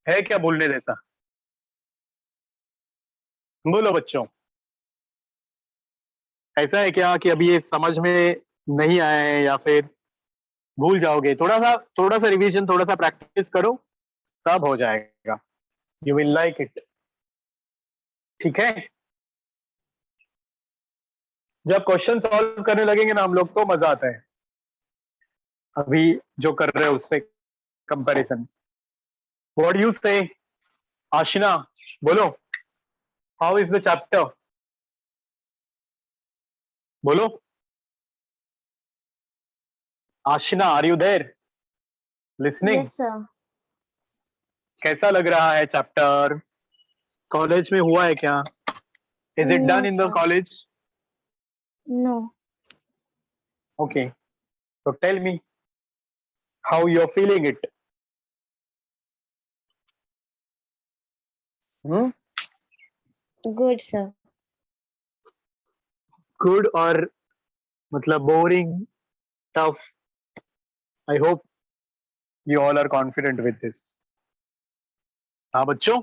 है क्या भूलने जैसा? बोलो बच्चों, ऐसा है क्या कि अभी ये समझ में नहीं आया है या फिर भूल जाओगे? थोड़ा सा रिवीजन, थोड़ा सा प्रैक्टिस करो, सब हो जाएगा। You will like it. ठीक है, जब क्वेश्चन सॉल्व करने लगेंगे ना हम लोग तो मजा आता है, अभी जो कर रहे हो उससे कंपैरिजन। व्हाट यू से आशिना? बोलो, हाउ इज द चैप्टर? बोलो Ashina, are you there listening? Yes, sir. कैसा लग रहा है चैप्टर? कॉलेज में हुआ है क्या? Is it No, done in the sir. College? No. Okay, so tell me how you're feeling it. Hmm? Good, sir. Good और मतलब boring, tough? I hope you all are confident with this. हाँ बच्चों?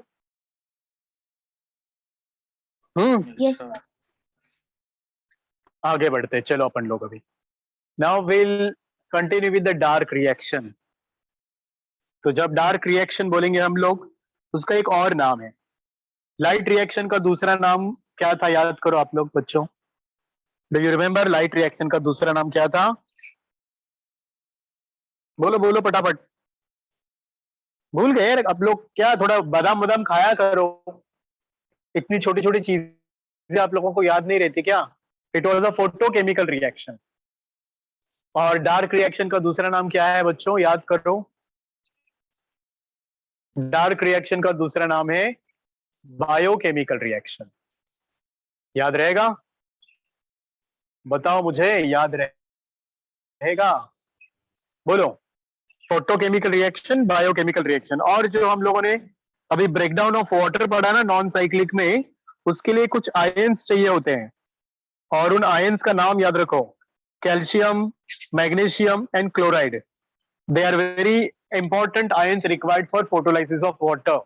Yes, sir. आगे बढ़ते हैं, चलो अपन लोग अभी। Now we'll continue with the dark reaction. तो जब डार्क रिएक्शन बोलेंगे हम लोग, उसका एक और नाम है। लाइट रिएक्शन का दूसरा नाम क्या था, याद करो आप लोग बच्चों। Do you remember light reaction का दूसरा नाम क्या था? बोलो बोलो फटाफट। भूल गए आप लोग क्या? थोड़ा बादाम बादाम खाया करो, इतनी छोटी छोटी चीजें आप लोगों को याद नहीं रहती क्या? It was a photochemical reaction. और डार्क रिएक्शन का दूसरा नाम क्या है बच्चों, याद करो। डार्क रिएक्शन का दूसरा नाम है बायोकेमिकल रिएक्शन। याद रहेगा? बताओ मुझे, याद रहेगा? बोलो, फोटोकेमिकल रिएक्शन, बायोकेमिकल रिएक्शन। और जो हम लोगों ने अभी ब्रेकडाउन ऑफ वाटर पढ़ा ना नॉन साइक्लिक में, उसके लिए कुछ आयंस चाहिए होते हैं, और उन आयंस का नाम याद रखो, calcium, magnesium and chloride. They are very important ions required for photolysis of water.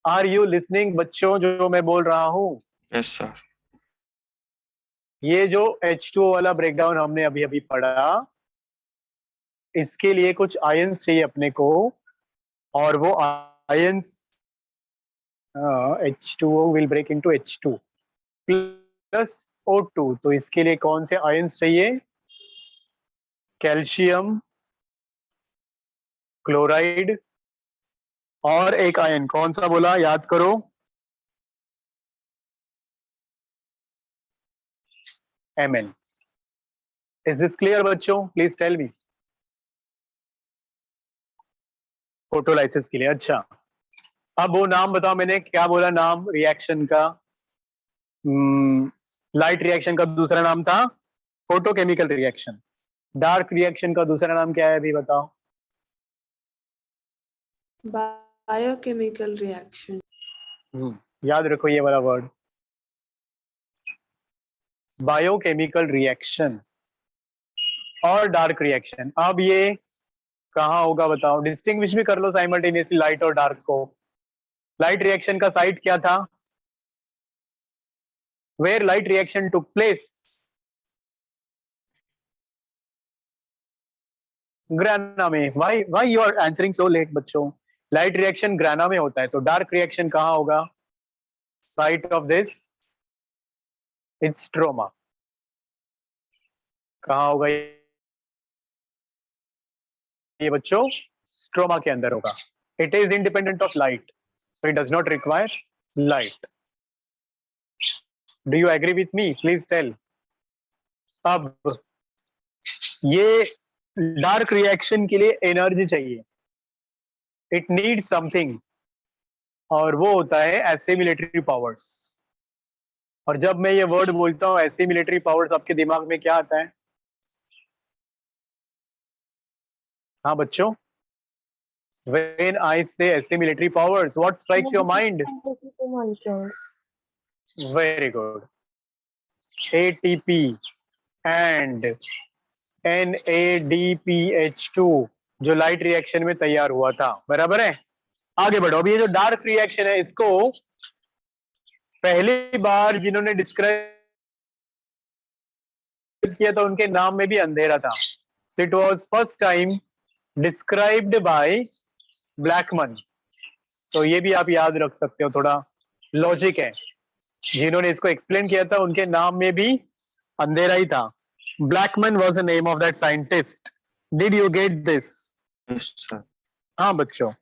Are you listening बच्चों, जो मैं बोल रहा हूँ? Yes sir. ये जो H2O वाला ब्रेकडाउन हमने अभी अभी पढ़ा, इसके लिए कुछ आयंस चाहिए अपने को, और वो ions H2O will break into H2 plus O2। तो इसके लिए कौन से आयंस चाहिए? कैल्शियम, क्लोराइड, और एक आयन कौन सा बोला, याद करो? Mn। इज दिस क्लियर बच्चों? Please tell me. फोटोलाइसिस के लिए, अच्छा। अब वो नाम बताओ, मैंने क्या बोला नाम रिएक्शन का? लाइट रिएक्शन का दूसरा नाम था फोटोकेमिकल रिएक्शन। डार्क रिएक्शन का दूसरा नाम क्या है, अभी बताओ? Biochemical reaction. याद रखो ये वाला वर्ड, बायोकेमिकल रिएक्शन और डार्क रिएक्शन। अब ये कहाँ होगा बताओ? डिस्टिंग्विश भी कर लो साइमल्टेनियसली लाइट और डार्क को। लाइट रिएक्शन का साइट क्या था? Where light reaction took place? Grana में। Why why you are answering so late बच्चों? लाइट रिएक्शन ग्राना में होता है, तो डार्क रिएक्शन कहाँ होगा? Site of this it's stroma. कहाँ होगा ये बच्चों? स्ट्रोमा के अंदर होगा। It is independent of light, so it does not require light. Do you agree with me? Please tell. अब ये डार्क रिएक्शन के लिए एनर्जी चाहिए, इट नीड समथिंग, और वो होता है एसिमिलेटरी पावर्स। और जब मैं ये वर्ड बोलता हूँ एसिमिलेटरी पावर्स, आपके दिमाग में क्या आता है? हाँ बच्चों, when I say assimilatory powers, what strikes your mind? Molecules. Very good. ATP and NADPH2 जो लाइट रिएक्शन में तैयार हुआ था, बराबर है? आगे बढ़ो। अभी ये जो डार्क रिएक्शन है इसको पहली बार जिन्होंने डिस्क्राइब किया था उनके नाम में भी अंधेरा था. It was first time described by Blackman. तो ये भी आप याद रख सकते हो, थोड़ा लॉजिक है. जिन्होंने इसको एक्सप्लेन किया था उनके नाम में भी अंधेरा ही था. Blackman was the name of that scientist. Did you get this? Yes sir. हाँ बच्चों,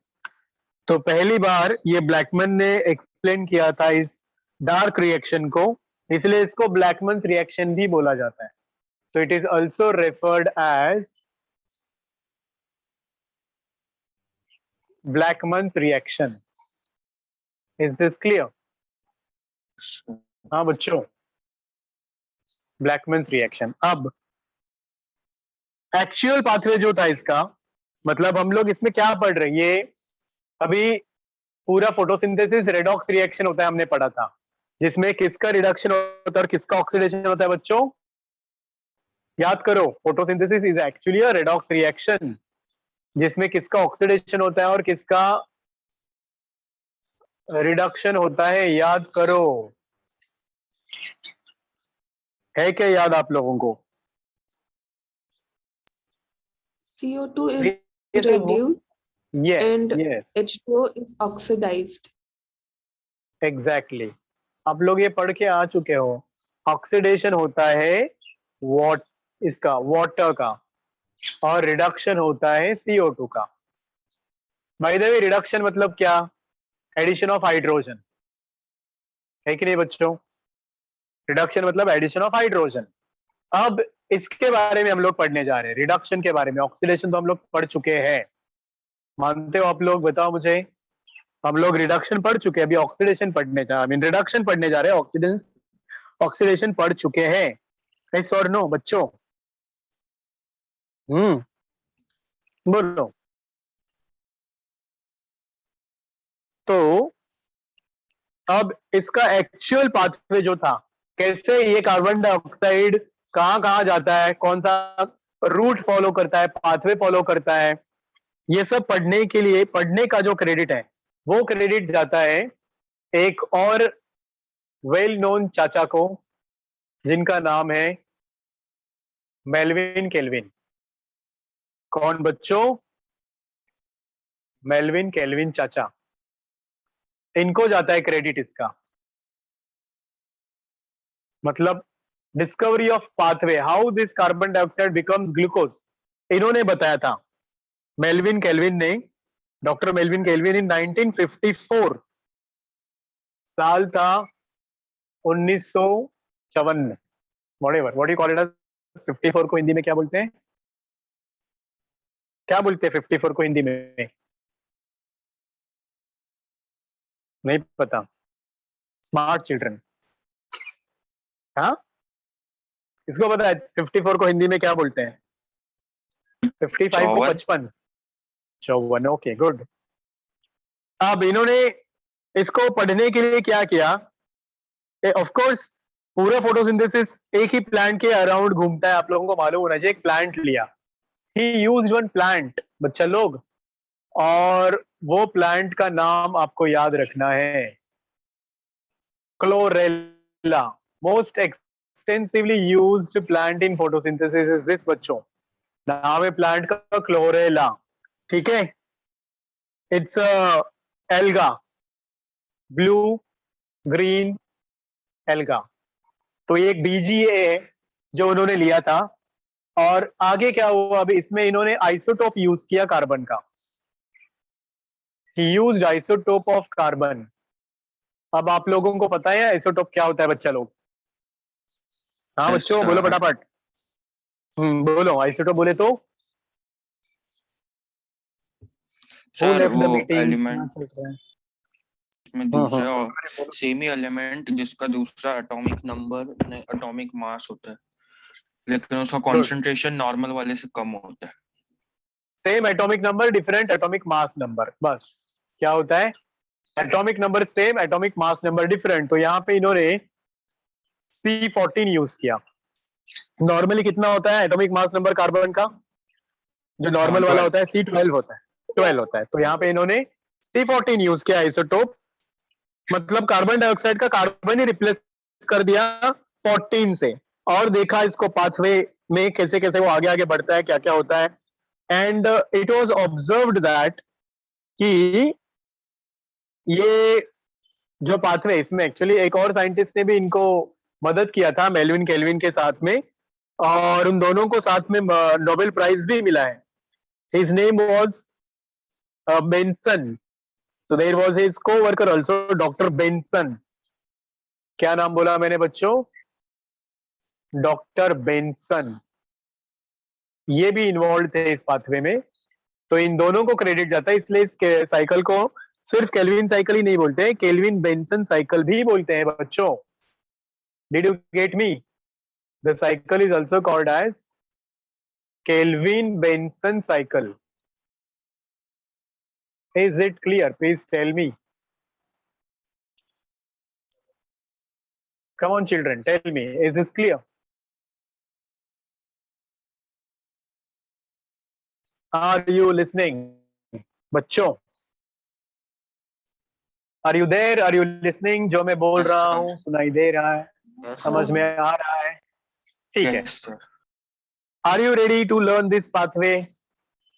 तो पहली बार ये ब्लैकमन ने एक्सप्लेन किया था इस डार्क रिएक्शन को, इसलिए इसको ब्लैकमन रिएक्शन भी बोला जाता है. So it is also referred as Blackman's reaction. Is this clear? हाँ बच्चों, ब्लैकमन्स रिएक्शन. अब एक्चुअल पाथवे जो था इसका, मतलब हम लोग इसमें क्या पढ़ रहे हैं, ये अभी पूरा फोटोसिंथेसिस रेडॉक्स रिएक्शन होता है, हमने पढ़ा था, जिसमें किसका रिडक्शन होता है और किसका ऑक्सीडेशन होता है. बच्चों याद करो, photosynthesis is actually a redox reaction, जिसमें किसका ऑक्सीडेशन होता है और किसका रिडक्शन होता है. याद करो, है क्या याद आप लोगों को? CO2 is reduced Yes, and yes, H2O is oxidized. Exactly. आप लोग ये पढ़ के आ चुके हो. ऑक्सीडेशन होता है इसका वाटर का, और रिडक्शन होता है CO2 का. बाय द वे, रिडक्शन मतलब क्या? एडिशन ऑफ हाइड्रोजन, है कि नहीं बच्चों? रिडक्शन मतलब एडिशन ऑफ हाइड्रोजन. अब इसके बारे में हम लोग पढ़ने जा रहे हैं, रिडक्शन के बारे में. ऑक्सीडेशन तो हम लोग पढ़ चुके हैं, मानते हो आप लोग? बताओ मुझे. हम लोग रिडक्शन पढ़ चुके हैं, अभी ऑक्सीडेशन पढ़ने जा रिडक्शन पढ़ने जा रहे हैं. ऑक्सीडेशन पढ़ चुके हैं. यस और नो बच्चों? बोलो. तो अब इसका एक्चुअल पाथवे जो था, कैसे ये कार्बन डाइऑक्साइड कहाँ कहाँ जाता है, कौन सा रूट फॉलो करता है, पाथवे फॉलो करता है, ये सब पढ़ने के लिए, पढ़ने का जो क्रेडिट है वो क्रेडिट जाता है एक और वेल नोन चाचा को, जिनका नाम है मेल्विन केल्विन. कौन बच्चों? मेल्विन केल्विन चाचा. इनको जाता है क्रेडिट इसका. मतलब discovery of pathway, how this carbon dioxide becomes glucose, इन्होंने बताया था. मेल्विन केल्विन ने, डॉक्टर मेल्विन केल्विन इन 1954, साल था 1954. Whatever what you call it as 54 को हिंदी में क्या बोलते हैं? क्या बोलते हैं 54 को हिंदी में? नहीं पता. Smart children. हाँ, इसको पता है 54 को हिंदी में क्या बोलते हैं? 55 को 55. 54. Okay, good. अब इन्होंने इसको पढ़ने के लिए क्या किया? ऑफ कोर्स पूरा फोटोसिंथेसिस एक ही प्लांट के अराउंड घूमता है, आप लोगों को मालूम होना चाहिए. एक प्लांट लिया, ही यूज्ड वन प्लांट बच्चा लोग, और वो प्लांट का नाम आपको याद रखना है chlorella. Most extensively used plant in photosynthesis is this बच्चों. नाम है प्लांट का क्लोरेला. ठीक है, it's alga, blue green alga. तो ये एक BGA है जो उन्होंने लिया था. और आगे क्या हुआ, अभी इसमें इन्होंने आइसोटोप यूज किया कार्बन का. ही यूज्ड आइसोटोप ऑफ कार्बन. अब आप लोगों को पता है आइसोटोप क्या होता है बच्चा लोग? हाँ Yes, बच्चों बोलो sir. फटाफट. बोलो आइसोटोप बोले तो. Who सर left the वो meeting? एलिमेंट चल रहा है. में दूसरा सेम ही एलिमेंट जिसका दूसरा एटॉमिक नंबर एटॉमिक मास होता है, लेकिन उसका कंसंट्रेशन नॉर्मल वाले से कम होता है. Same atomic number, different atomic mass number. बस क्या होता है? Atomic number same, atomic mass number different. तो यहाँ पे इन्होंने C14 यूज किया. नॉर्मली कितना होता है एटॉमिक मास नंबर कार्बन का? जो नॉर्मल वाला होता है C12 होता है, 12 होता है. तो यहाँ पे इन्होंने C14 यूज किया आइसोटोप, मतलब कार्बन डाइऑक्साइड का कार्बन ही रिप्लेस कर दिया 14 से, और देखा इसको पाथवे में कैसे कैसे वो आगे आगे बढ़ता है, क्या क्या होता है। And it was observed that कि ये जो पाथवे, इसमें एक्चुअली एक और साइंटिस्ट ने भी इनको मदद किया था मेल्विन केल्विन के साथ में, और उन दोनों को साथ में नोबेल प्राइज भी मिला है। His name was Benson, so there was his coworker also, doctor Benson. क्या नाम बोला मैंने बच्चों? Doctor Benson. ये भी इन्वॉल्व थे इस पाथवे में, तो इन दोनों को क्रेडिट जाता है, इसलिए इस साइकिल को सिर्फ केल्विन साइकिल ही नहीं बोलते हैं, केल्विन बेंसन साइकिल भी बोलते हैं बच्चों। Did you get me? The cycle is also called as Calvin Benson cycle. Is it clear? Please tell me. Come on children, tell me, is this clear? Are you listening? बच्चों, are you there? Are you listening? जो मैं बोल Yes, रहा sir. हूँ सुनाई दे रहा है, Yes, समझ में आ रहा है? ठीक है। yes, sir. Are you ready to learn this pathway?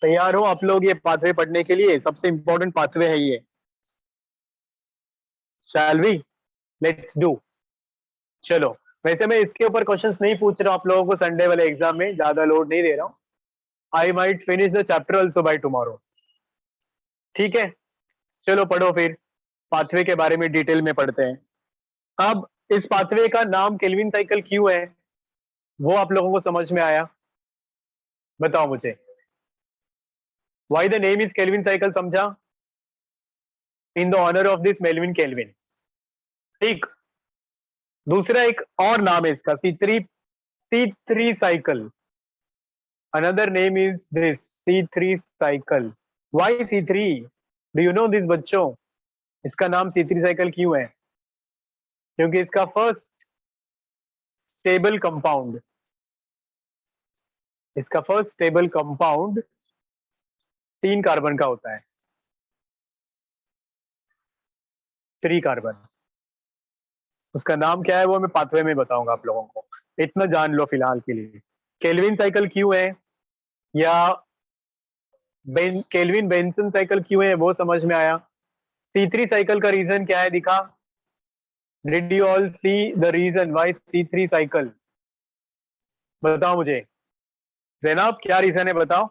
तैयार हो आप लोग ये पाथवे पढ़ने के लिए? सबसे इंपॉर्टेंट पाथवे है ये। Shall we? Let's do. चलो, वैसे मैं इसके ऊपर क्वेश्चंस नहीं पूछ रहा हूँ आप लोगों को, संडे वाले एग्जाम में ज्यादा लोड नहीं दे रहा हूँ। I might finish the chapter also by tomorrow. ठीक है, चलो पढ़ो फिर, पाथवे के बारे में डिटेल में पढ़ते हैं। अब इस पाथवे का नाम केल्विन साइकिल क्यों है, वो आप लोगों को समझ में आया? बताओ मुझे, why the name is Calvin cycle, समझा? In the honour of this Melvin Calvin. ठीक, दूसरा एक और नाम है इसका, C3 cycle. Another name is this C3 cycle. Why C3? Do you know this बच्चों? इसका नाम C3 साइकिल क्यों है? क्योंकि इसका फर्स्ट स्टेबल कंपाउंड, इसका फर्स्ट स्टेबल कंपाउंड 3 कार्बन का होता है, 3 कार्बन। उसका नाम क्या है वो मैं पाथवे में बताऊंगा आप लोगों को, इतना जान लो फिलहाल के लिए। केल्विन साइकिल क्यों है, या केल्विन बेंसन साइकिल क्यों है, वो समझ में आया। C3 साइकिल का रीजन क्या है दिखा? Did you all see the reason why C3 cycle? बताओ मुझे जैनब, क्या रीजन है बताओ।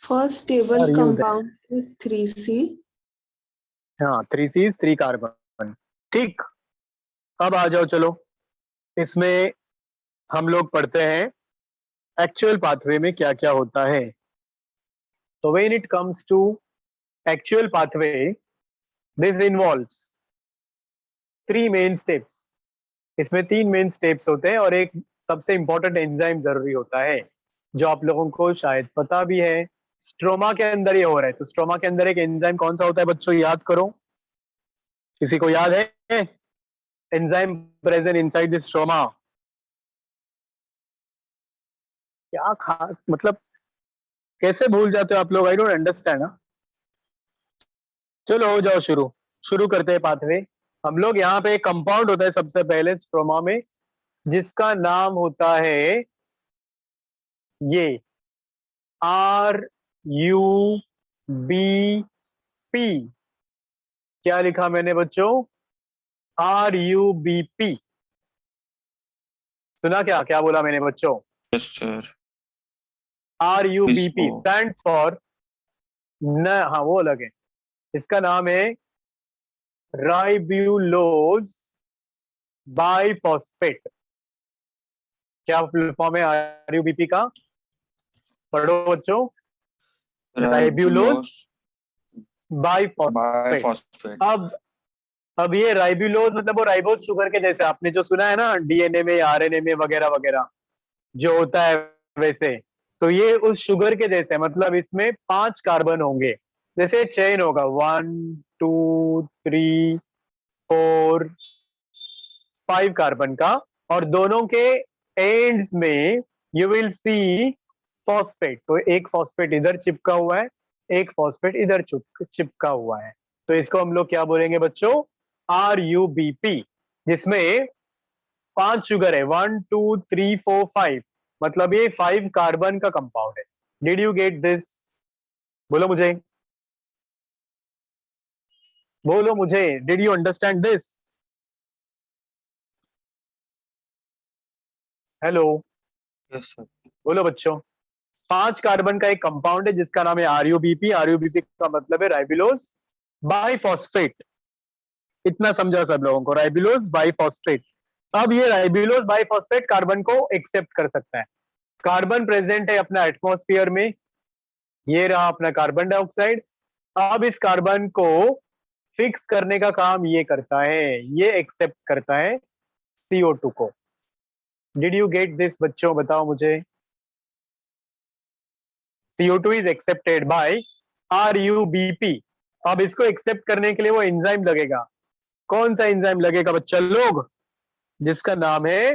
First stable Are you there? compound is 3C. हाँ, 3 3 कार्बन। ठीक, अब आ जाओ चलो, इसमें हम लोग पढ़ते हैं एक्चुअल पाथवे में क्या क्या होता है। तो when it comes to actual pathway, this involves 3 main steps. इसमें 3 मेन स्टेप्स होते हैं और एक सबसे इंपॉर्टेंट एंजाइम जरूरी होता है, जो आप लोगों को शायद पता भी है, स्ट्रोमा के अंदर ये हो रहा है। तो स्ट्रोमा के अंदर एक एंजाइम कौन सा होता है बच्चों, याद करो, किसी को याद है? Enzyme present inside the stroma. क्या खास, मतलब कैसे भूल जाते हो आप लोग, आई डोंट अंडरस्टैंड। चलो हो जाओ, शुरू करते हैं पाथवे। हम लोग यहाँ पे एक कंपाउंड होता है सबसे पहले स्ट्रोमा में, जिसका नाम होता है ये RUBP। क्या लिखा मैंने बच्चों? RUBP। सुना क्या क्या बोला मैंने बच्चों? Yes, sir. RUBP Bispo. Stands for न, हाँ वो अलग है, इसका नाम है राइब्यूलोज बाइफॉस्फेट। क्या फॉर्म है RUBP का? पढ़ो बच्चों, राइब्यूलोज बाइफॉस्फेट। Biphosphate. अब ये राइब्यूलोज मतलब वो राइबोज शुगर के जैसे, आपने जो सुना है ना DNA में, RNA में वगैरह वगैरह जो होता है वैसे, तो ये उस शुगर के जैसे, मतलब इसमें 5 कार्बन होंगे, जैसे चेन होगा 1 2 3 4 5 कार्बन का, और दोनों के एंड्स में यू विल सी फॉस्फेट, तो एक फॉस्फेट इधर चिपका हुआ है, एक फॉस्फेट इधर चिपका हुआ है, तो इसको हम लोग क्या बोलेंगे बच्चों, RUBP, जिसमें 5 शुगर है, 1 2 3 4 5, मतलब ये 5 कार्बन का कंपाउंड है। Did you get this? बोलो मुझे, बोलो मुझे, did you understand this? Hello, yes sir. बोलो बच्चों। 5 कार्बन का एक कंपाउंड है जिसका नाम है RUBP। RUBP का मतलब है राइबुलोज बाइफॉस्फेट। इतना समझा सब लोगों को, राइबुलोज बाइफॉस्फेट। अब ये राइबुलोज बाइफॉस्फेट कार्बन को एक्सेप्ट कर सकता है। कार्बन प्रेजेंट है अपना एटमॉस्फेयर में, ये रहा अपना कार्बन डाइऑक्साइड। अब इस कार्बन को फिक्स करने का काम ये करता है, ये एक्सेप्ट करता है CO2 को। डिड यू गेट दिस बच्चों, बताओ मुझे। CO2 is accepted by RUBP। अब इसको एक्सेप्ट करने के लिए वो एंजाइम लगेगा। कौन सा एंजाइम लगेगा बच्चा लोग? जिसका नाम है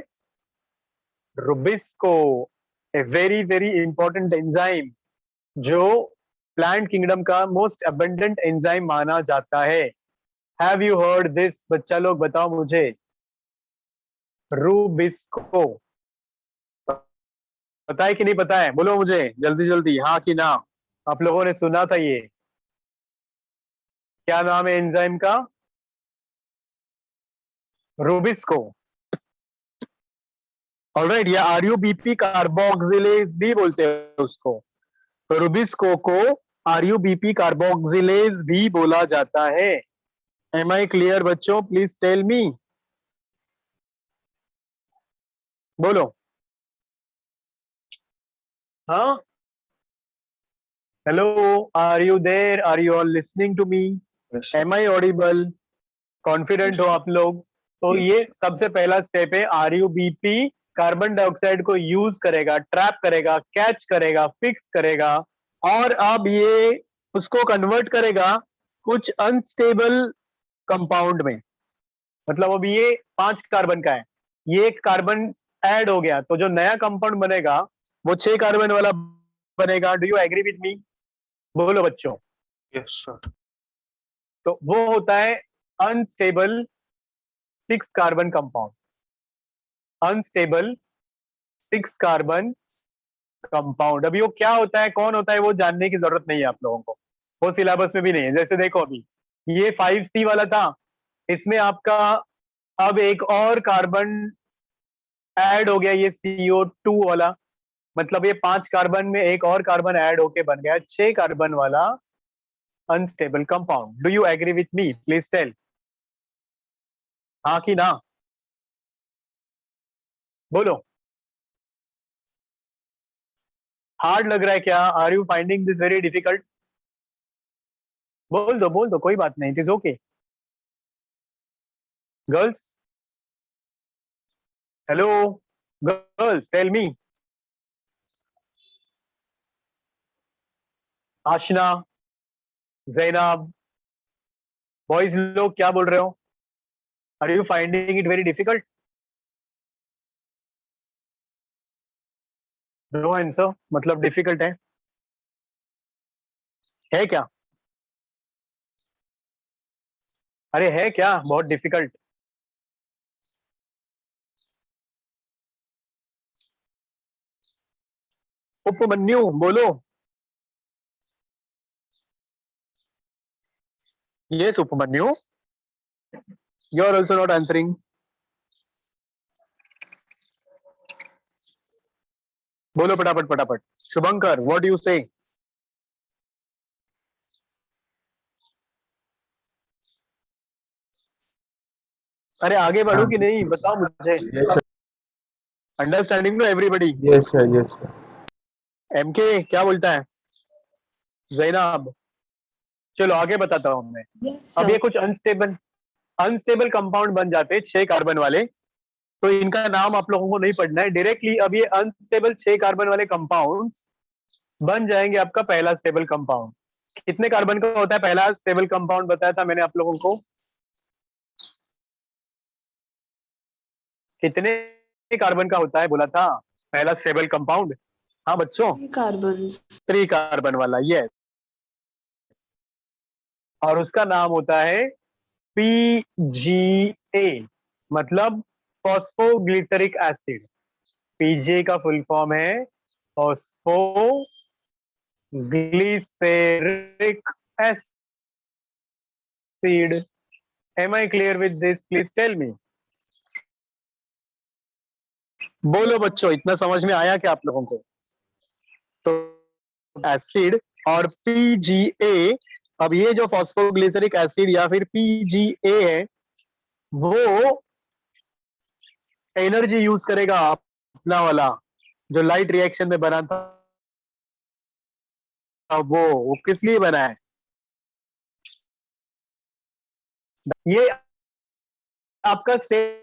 Rubisco, a very very important enzyme, जो प्लांट किंगडम का मोस्ट अबंडेंट एंजाइम माना जाता है। हैव यू हर्ड दिस बच्चा लोग, बताओ मुझे। रुबिस्को पता है कि नहीं पता है? बोलो मुझे जल्दी जल्दी, हाँ कि ना। आप लोगों ने सुना था ये? क्या नाम है एंजाइम का? रुबिस्को। ऑलराइट, या RUBP कार्बोक्सिलेज भी बोलते हैं उसको। तो रुबिस्को को RUBP कार्बोक्सिलेज भी बोला जाता है। एम आई क्लियर बच्चों? प्लीज टेल मी, बोलो। हाँ, hello, are you there? Are you all listening to me? Yes sir. Am I audible? Confident हो आप लोग? तो Yes. ये सबसे पहला स्टेप है। RUBP कार्बन डाइऑक्साइड को यूज करेगा, ट्रैप करेगा, कैच करेगा, फिक्स करेगा, और अब ये उसको कन्वर्ट करेगा कुछ अनस्टेबल कंपाउंड में। मतलब अब ये 5 कार्बन का है, ये एक कार्बन ऐड हो गया, तो जो नया कंपाउंड बनेगा वो 6 कार्बन वाला बनेगा। Do you agree with me? बोलो बच्चों। Yes sir. तो वो होता है unstable 6 carbon compound. Unstable 6 carbon compound. अभी वो क्या होता है, कौन होता है, वो जानने की जरूरत नहीं है आप लोगों को, वो सिलेबस में भी नहीं है। जैसे देखो, अभी ये 5C वाला था, इसमें आपका अब एक और कार्बन ऐड हो गया, ये CO2 वाला, मतलब ये 5 कार्बन में एक और कार्बन ऐड होके बन गया 6 कार्बन वाला unstable compound. Do you agree with me? Please tell, हाँ कि ना, बोलो। हार्ड लग रहा है क्या? Are you finding this very difficult? बोल दो, बोल दो, कोई बात नहीं, it is okay. Girls, hello, girls tell me. Aashna, Zainab, boys लोग क्या बोल रहे हो? Are you finding it very difficult? No answer, मतलब डिफिकल्ट है क्या? अरे है क्या बहुत डिफिकल्ट? उपमन्यु बोलो। Yes Upmanyu, you are also not answering. बोलो फटाफट फटाफट। शुभंकर, व्हाट यू से? अरे आगे बढ़ो कि नहीं, बताओ मुझे। Yes, sir. Understanding to everybody. Yes, sir. Yes, sir. MK क्या बोलता है? जैनब, चलो आगे बताता हूँ मैं। Yes, अब ये sir. कुछ अनस्टेबल अनस्टेबल कंपाउंड बन जाते हैं 6 कार्बन वाले, तो इनका नाम आप लोगों को नहीं पढ़ना है डायरेक्टली। अब ये अनस्टेबल 6 कार्बन वाले कंपाउंड्स बन जाएंगे आपका पहला स्टेबल कंपाउंड। कितने कार्बन का होता है पहला स्टेबल कंपाउंड, बताया था मैंने आप लोगों को? कितने कार्बन का होता है बोला था पहला स्टेबल कंपाउंड? हाँ बच्चों, 3 carbons. 3 कार्बन वाला, यस। और उसका नाम होता है PGA, मतलब फॉस्फोग्लिसरिक एसिड। पीजीए का फुल फॉर्म है phosphoglyceric acid. Am I clear with this? Please tell me. बोलो बच्चों, इतना समझ में आया क्या आप लोगों को? तो एसिड और पीजीए, अब ये जो फॉस्फोग्लिसरिक एसिड या फिर पीजीए है, वो एनर्जी यूज करेगा अपना वाला जो लाइट रिएक्शन में बना था, वो किस लिए बना है? ये आपका स्टेप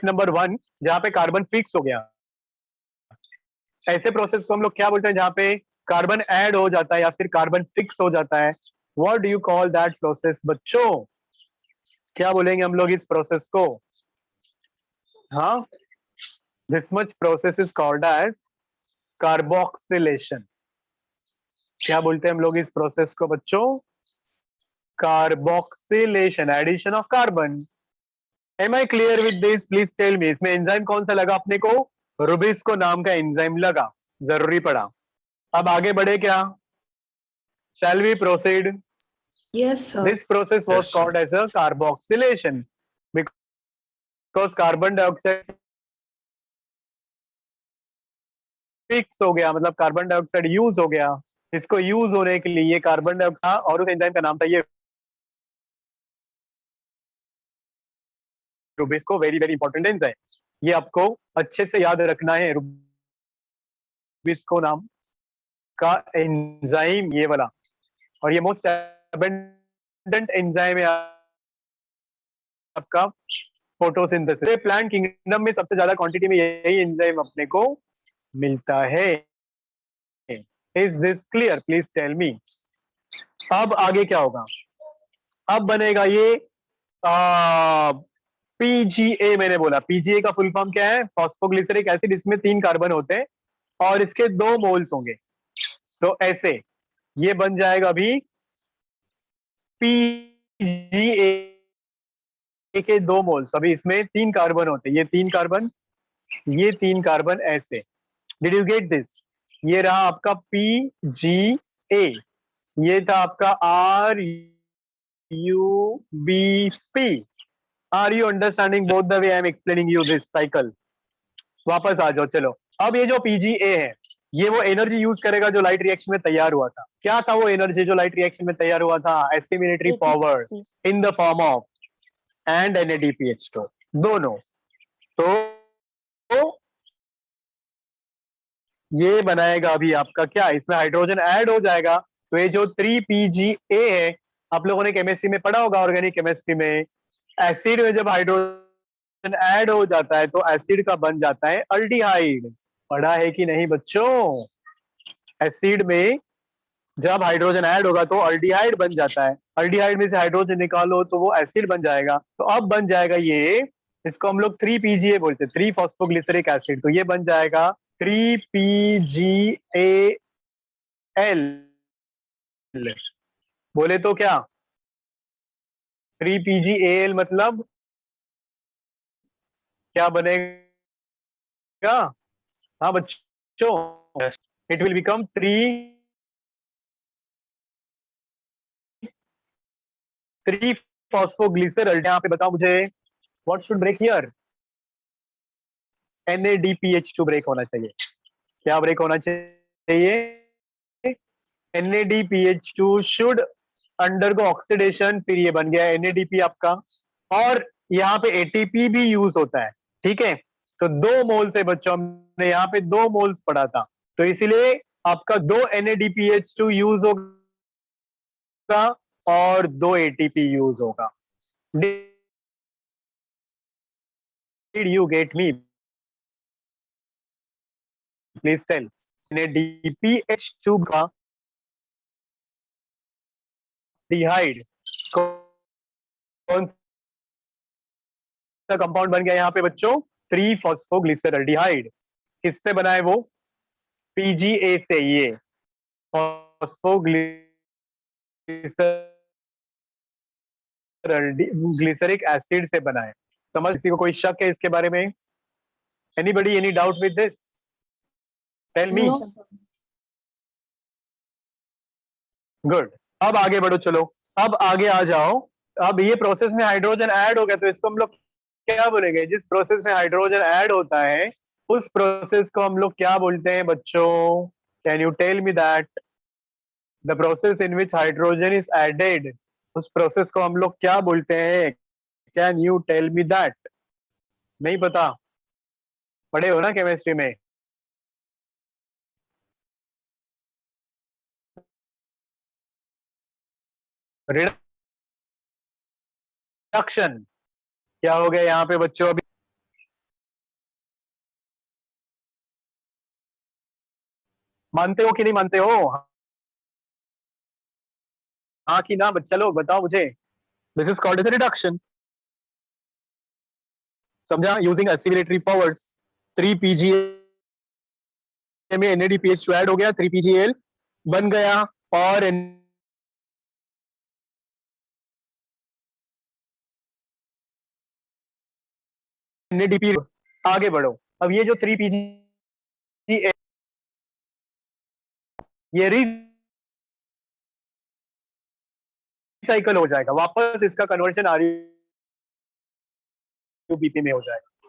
नंबर 1, जहां पे कार्बन फिक्स हो गया। ऐसे प्रोसेस को हम लोग क्या बोलते हैं जहां पे कार्बन ऐड हो जाता है या फिर कार्बन फिक्स हो जाता है? What do you call that process बच्चों? क्या बोलेंगे हम लोग इस प्रोसेस को? हाँ, this much process is called as carboxylation. क्या बोलते हैं हम लोग इस प्रोसेस को बच्चों? Carboxylation, addition of carbon. Am I clear with this? Please tell me. इसमें एंजाइम कौन सा लगा अपने को? रुबिस्को नाम का एंजाइम लगा, जरूरी पड़ा। अब आगे बढ़े क्या? Shall we proceed? Yes, sir. This process was Yes, sir. called as a carboxylation because carbon dioxide fix हो गया, मतलब कार्बन डाइऑक्साइड यूज हो गया। इसको यूज होने के लिए ये कार्बन डाइऑक्साइड, और उस एंजाइम का नाम था ये Rubisco. Very very important enzyme, ये आपको अच्छे से याद रखना है। रुबिस्को नाम का एंजाइम ये वाला, और ये मोस्ट एबंडेंट एंजाइम है आपका फोटोसिंथेसिस। प्लांट किंगडम में सबसे ज्यादा क्वांटिटी में यही एंजाइम अपने को मिलता है। Is this clear? Please tell me. अब आगे क्या होगा? अब बनेगा ये पीजीए। मैंने बोला पीजीए का फुल फॉर्म क्या है? Phosphoglyceric acid. इसमें 3 कार्बन होते हैं और इसके 2 मोल्स होंगे। सो ऐसे ये बन जाएगा अभी पीजीए के 2 मोल्स। अभी इसमें 3 कार्बन होते हैं, ये 3 कार्बन, ये 3 कार्बन ऐसे। Did you get this? ये रहा आपका PGA, ये था आपका RUBP। Are you understanding both the way I am explaining you this cycle? वापस आ जाओ चलो। अब ये जो PGA है, ये वो एनर्जी यूज करेगा जो लाइट रिएक्शन में तैयार हुआ था। क्या था वो एनर्जी जो लाइट रिएक्शन में तैयार हुआ था? Assimilatory power in the form of and NADPH2 दोनों। तो ये बनाएगा अभी आपका क्या? इसमें हाइड्रोजन ऐड हो जाएगा। तो ये जो 3PGA है, आप लोगों ने केमिस्ट्री में पढ़ा होगा, ऑर्गेनिक केमिस्ट्री में, एसिड में जब हाइड्रोजन ऐड हो जाता है तो एसिड का बन जाता है अल्डिहाइड। पढ़ा है कि नहीं बच्चों? एसिड में जब हाइड्रोजन ऐड होगा तो अल्डिहाइड बन जाता है। अल्डिहाइड में से हाइड्रोजन निकालो तो वो एसिड बन जाएगा। तो अब बन जाएगा ये, इसको हम लोग 3PGA बोलते हैं, 3 फॉस्फोग्लिसरिक एसिड। तो ये बन जाएगा 3PGAL। बोले तो क्या? 3PGAL मतलब क्या बनेगा? हाँ बच्चों, Yes. It will become 3 phosphoglycerol. यहाँ पे बताओ मुझे, what should break here? NADPH2 break होना चाहिए। क्या ब्रेक होना चाहिए? NADPH2 शुड अंडरगो ऑक्सीडेशन, फिर ये बन गया NADP आपका। और यहाँ पे ATP भी यूज होता है, ठीक है? तो 2 मोल से बच्चों, हमने यहाँ पे 2 मोल्स पढ़ा था, तो इसीलिए आपका 2 NADPH2 यूज होगा और 2 ATP यूज होगा। Did you get me? Please tell. NADPH2 का डिहाइड कौन सा कंपाउंड बन गया यहाँ पे बच्चों, 3-फॉस्फोग्लिसरल्डिहाइड। किससे बना है वो? PGA से। ये ग्लिसरिक एसिड से बना है। समझ? किसी को कोई शक है इसके बारे में? Anybody any doubt with this? Tell me. No, sir. Good. अब आगे बढ़ो, चलो अब आगे आ जाओ। अब ये प्रोसेस में हाइड्रोजन ऐड हो गया, तो इसको हम लोग क्या बोलेंगे? जिस प्रोसेस में हाइड्रोजन ऐड होता है उस प्रोसेस को हम लोग क्या बोलते हैं बच्चों? Can you tell me that? The process in which hydrogen is added, उस प्रोसेस को हम लोग क्या बोलते हैं? Can you tell me that? नहीं पता? पढ़े हो ना केमिस्ट्री में? रिडक्शन। क्या हो गया यहाँ पे बच्चों? अभी मानते हो कि नहीं मानते हो? हाँ कि ना? चलो बताओ मुझे। This is called as reduction. समझा? Using assimilatory powers. 3 PGA में NADPH2 ऐड हो गया, 3 PGAl बन गया, और NADP। आगे बढ़ो। अब ये जो 3 PGA ये रिसाइकल हो जाएगा, वापस इसका कन्वर्शन RUBP में हो जाएगा।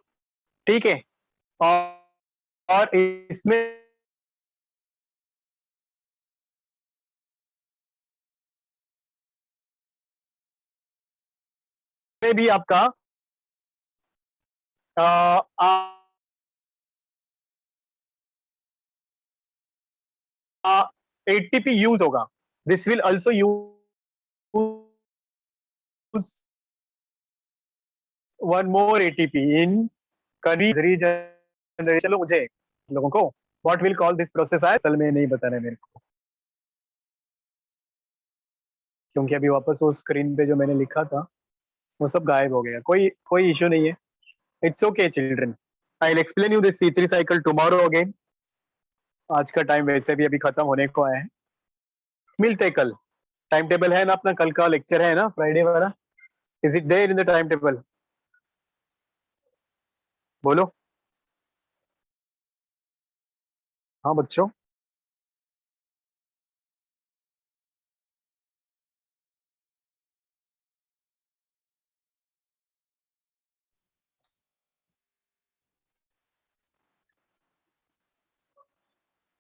ठीक है? और इसमें भी आपका ATP यूज होगा। This will also use one more ATP in regeneration. चलो मुझे लोगों को what will call this process है, असल में नहीं बता रहे मेरे को, क्योंकि अभी वापस वो स्क्रीन पे जो मैंने लिखा था वो सब गायब हो गया। कोई इश्यू नहीं है। It's okay children, I will explain you this C3 cycle tomorrow again. आज का टाइम वैसे भी अभी खत्म होने को आया है। मिलते हैं कल। टाइम टेबल है ना अपना? कल का लेक्चर है ना, फ्राइडे वाला? Is it there in the time table? बोलो। हाँ बच्चों।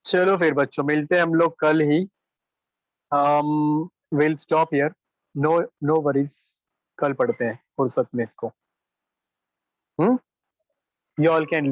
चलो फिर बच्चों, मिलते हैं हम लोग कल ही। Will stop here. No no worries. कल पढ़ते हैं फुर्सत में इसको। You all can